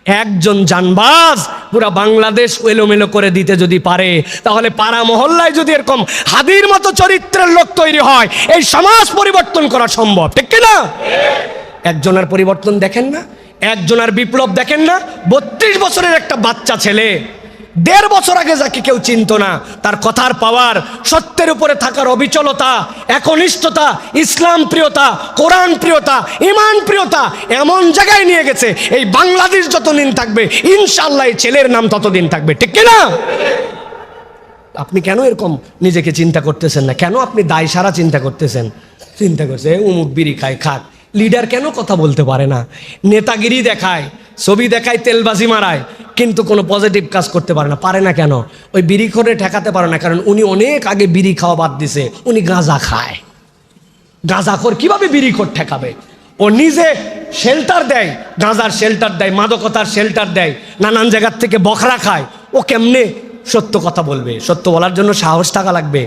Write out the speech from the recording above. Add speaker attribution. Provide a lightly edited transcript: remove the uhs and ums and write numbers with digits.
Speaker 1: একজন জানবাজ পুরা বাংলাদেশ এলোমেলো করে দিতে যদি পারে, তাহলে পাড়া মহল্লায় যদি এরকম হাদির মতো চরিত্রের লোক তৈরি হয়, এই সমাজ পরিবর্তন করা সম্ভব, ঠিক কিনা? একজনের পরিবর্তন দেখেন না, একজনের বিপ্লব দেখেন না। 32 বছরের একটা বাচ্চা ছেলে, 1.5 বছর আগে যাকে কেউ চিনত না, তার কথার পাওয়ার, সত্যের উপরে থাকার অবিচলতা, একনিষ্ঠতা, ইসলাম প্রিয়তা, কোরআন প্রিয়তা, ঈমান প্রিয়তা এমন জায়গায় নিয়ে গেছে, এই বাংলাদেশ যতদিন থাকবে ইনশাআল্লাহ এই ছেলের নাম ততদিন থাকবে, ঠিক কিনা? আপনি কেন এরকম নিজেকে চিন্তা করতেছেন না? কেন আপনি দায় সারা চিন্তা করতেছেন? চিন্তা করছে উমুক বিড়ি খায়, খাক। লিডার কেন কথা বলতে পারে না? নেতাগিরি দেখায়, ছবি দেখায়, তেলবাজি মারায়, কিন্তু কোনো পজিটিভ কাজ করতে পারে না। পারে না কেন? ওই বিড়ি করে ঠেকাতে পারে না, কারণ উনি অনেক আগে বিড়ি খাওয়া বাদ দিছে, উনি গাঁজা খায়। গাঁজাখোর কিভাবে বিড়িখোর ঠেকাবে? ও নিজে শেল্টার দেয়, গাঁজার শেল্টার দেয়, মাদকতার শেল্টার দেয়, নানান জায়গার থেকে বখরা খায়। ও কেমনে সত্য কথা বলবে? সত্য বলার জন্য সাহস থাকা লাগবে।